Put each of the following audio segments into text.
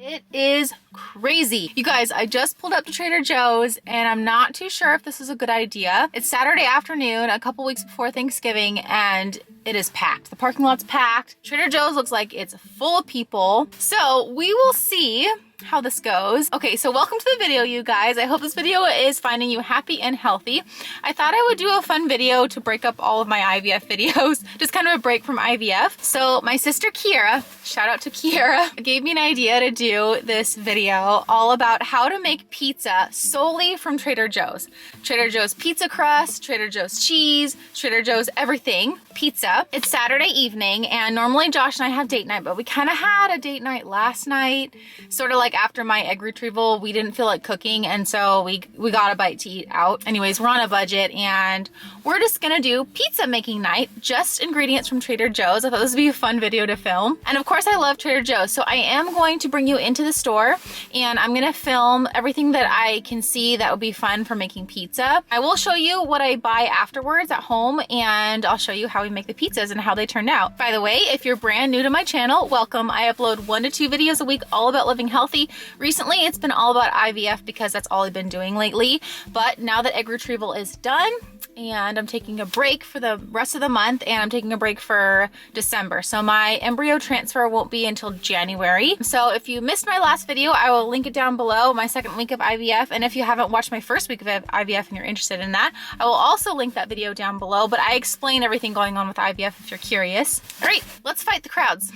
It is crazy. You guys, I just pulled up to Trader Joe's and I'm not too sure if this is a good idea. It's Saturday afternoon, a couple weeks before Thanksgiving, and it is packed. The parking lot's packed. Trader Joe's looks like it's full of people. So we will see how this goes. Okay, so welcome to the video, you guys. I hope this video is finding you happy and healthy. I thought I would do a fun video to break up all of my IVF videos, just kind of a break from IVF. So my sister Kiera, shout out to Kiera, gave me an idea to do this video all about how to make pizza solely from Trader Joe's. Trader Joe's pizza crust, Trader Joe's cheese, Trader Joe's everything pizza. It's Saturday evening and normally Josh and I have date night, but we kind of had a date night last night, sort of like after my egg retrieval. We didn't feel like cooking, and so we got a bite to eat out. Anyways, we're on a budget and we're just gonna do pizza making night, just ingredients from Trader Joe's. I thought this would be a fun video to film. And of course I love Trader Joe's, so I am going to bring you into the store and I'm gonna film everything that I can see that would be fun for making pizza. I will show you what I buy afterwards at home, and I'll show you how we make the pizzas and how they turned out. By the way, if you're brand new to my channel, welcome. I upload 1 to 2 videos a week all about living healthy. Recently, it's been all about IVF because that's all I've been doing lately. But now that egg retrieval is done, and I'm taking a break for the rest of the month, and I'm taking a break for December. So my embryo transfer won't be until January. So if you missed my last video, I will link it down below, my second week of IVF. And if you haven't watched my first week of IVF and you're interested in that, I will also link that video down below. But I explain everything going on with IVF if you're curious. All right, let's fight the crowds.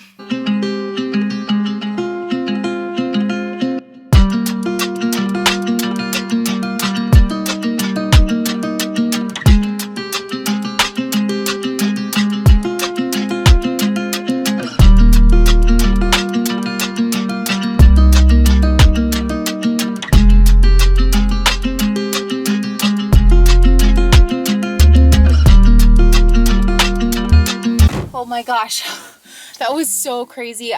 Oh my gosh, that was so crazy.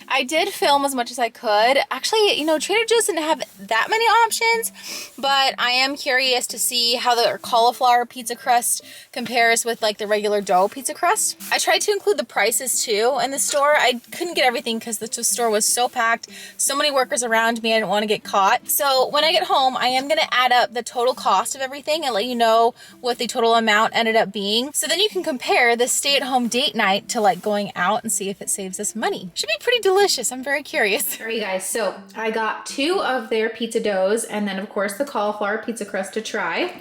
I did film as much as I could. Actually, you know, Trader Joe's didn't have that many options, but I am curious to see how the cauliflower pizza crust compares with like the regular dough pizza crust. I tried to include the prices too in the store. I couldn't get everything because the store was so packed, so many workers around me, I didn't want to get caught. So when I get home, I am going to add up the total cost of everything and let you know what the total amount ended up being. So then you can compare the stay-at-home date night to like going out and see if it saves us money. Should be pretty delicious. I'm very curious. All right, you guys, so I got 2 of their pizza doughs and then of course the cauliflower pizza crust to try.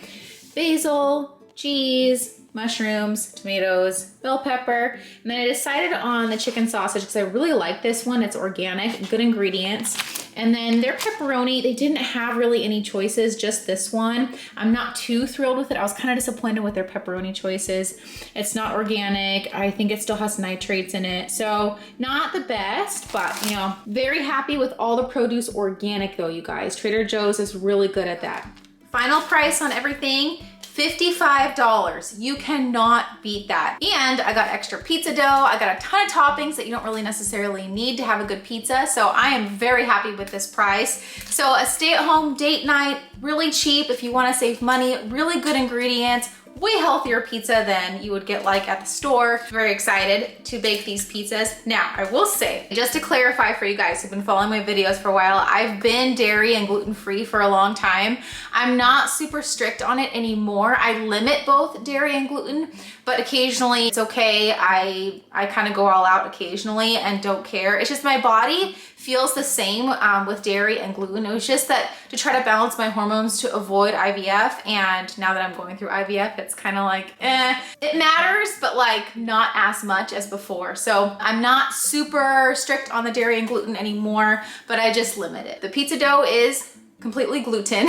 Basil, cheese, mushrooms, tomatoes, bell pepper, and then I decided on the chicken sausage because I really like this one. It's organic, good ingredients. And then their pepperoni, they didn't have really any choices, just this one. I'm not too thrilled with it. I was kind of disappointed with their pepperoni choices. It's not organic. I think it still has nitrates in it. So not the best, but you know, very happy with all the produce organic though, you guys. Trader Joe's is really good at that. Final price on everything, $55. You cannot beat that. And I got extra pizza dough. I got a ton of toppings that you don't really necessarily need to have a good pizza. So I am very happy with this price. So a stay-at-home date night, really cheap if you want to save money, really good ingredients, way healthier pizza than you would get like at the store. Very excited to bake these pizzas. Now, I will say, just to clarify for you guys who've been following my videos for a while, I've been dairy and gluten-free for a long time. I'm not super strict on it anymore. I limit both dairy and gluten, but occasionally it's okay. I kind of go all out occasionally and don't care. It's just my body feels the same with dairy and gluten. It was just that to try to balance my hormones to avoid IVF, and now that I'm going through IVF, it's kind of like, it matters, but like not as much as before. So I'm not super strict on the dairy and gluten anymore, but I just limit it. The pizza dough is completely gluten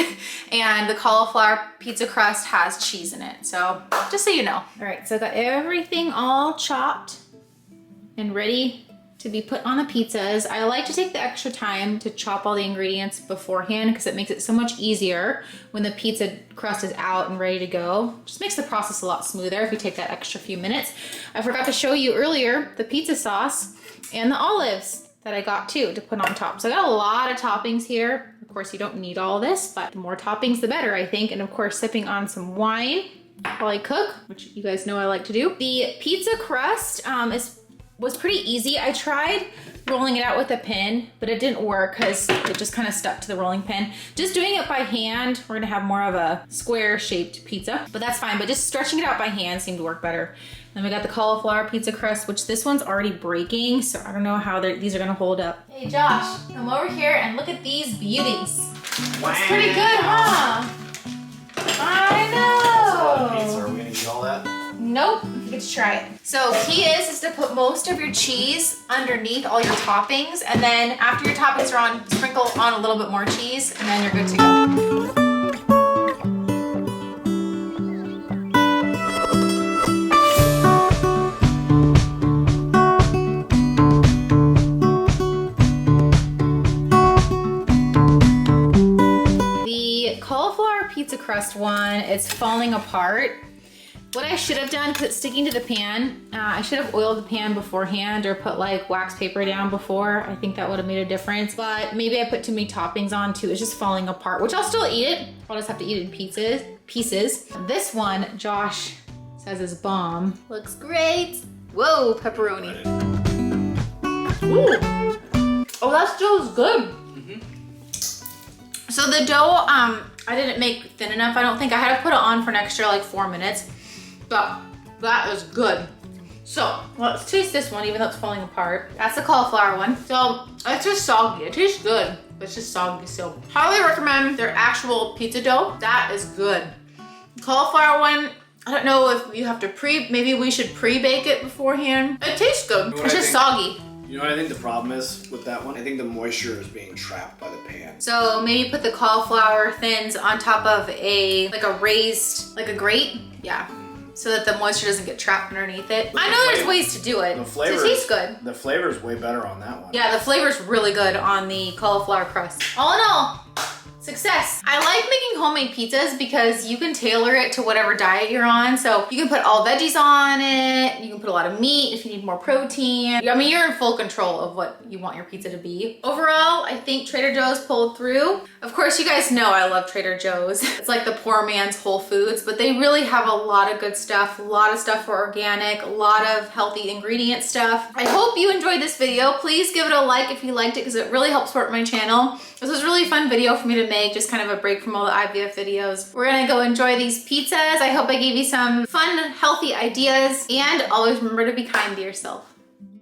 and the cauliflower pizza crust has cheese in it. So just so you know. All right, so I got everything all chopped and ready to be put on the pizzas. I like to take the extra time to chop all the ingredients beforehand because it makes it so much easier when the pizza crust is out and ready to go. Just makes the process a lot smoother if you take that extra few minutes. I forgot to show you earlier the pizza sauce and the olives that I got too to put on top. So I got a lot of toppings here. Of course, you don't need all this, but the more toppings, the better, I think. And of course, sipping on some wine while I cook, which you guys know I like to do. The pizza crust is was pretty easy. I tried rolling it out with a pin, but it didn't work because it just kind of stuck to the rolling pin. Just doing it by hand, we're gonna have more of a square shaped pizza, but that's fine. But just stretching it out by hand seemed to work better. Then we got the cauliflower pizza crust, which this one's already breaking, so I don't know how these are gonna hold up. Hey Josh, come over here and look at these beauties. Wow. Looks pretty good, huh? I know. That's a lot of pizza. Are we gonna eat all that? Nope, let's try it. So key is to put most of your cheese underneath all your toppings, and then after your toppings are on, sprinkle on a little bit more cheese, and then you're good to go. The cauliflower pizza crust one, it's falling apart. What I should have done, because it's sticking to the pan, I should have oiled the pan beforehand or put like wax paper down before. I think that would have made a difference, but maybe I put too many toppings on too. It's just falling apart, which I'll still eat it. I'll just have to eat it in pieces. This one, Josh says is bomb. Looks great. Whoa, pepperoni. Ooh. Oh, that still is good. So the dough, I didn't make thin enough. I don't think. I had to put it on for an extra like 4 minutes. But that is good. So let's taste this one, even though it's falling apart. That's the cauliflower one. So it's just soggy. It tastes good, but it's just soggy still. Highly recommend their actual pizza dough. That is good. Cauliflower one, I don't know if you have to maybe we should pre-bake it beforehand. It tastes good. It's just soggy. You know what I think the problem is with that one? I think the moisture is being trapped by the pan. So maybe put the cauliflower thins on top of a raised, like a grate. Yeah. So that the moisture doesn't get trapped underneath it. I know there's ways to do it. The flavor tastes good. The flavor is way better on that one. Yeah, the flavor's really good on the cauliflower crust. All in all, success. I like making homemade pizzas because you can tailor it to whatever diet you're on. So you can put all veggies on it. You can put a lot of meat if you need more protein. I mean, you're in full control of what you want your pizza to be. Overall, I think Trader Joe's pulled through. Of course, you guys know I love Trader Joe's. It's like the poor man's Whole Foods, but they really have a lot of good stuff. A lot of stuff for organic, a lot of healthy ingredient stuff. I hope you enjoyed this video. Please give it a like if you liked it because it really helps support my channel. This was a really fun video for me to make, just kind of a break from all the IVF videos. We're gonna go enjoy these pizzas. I hope I gave you some fun, healthy ideas, and always remember to be kind to yourself.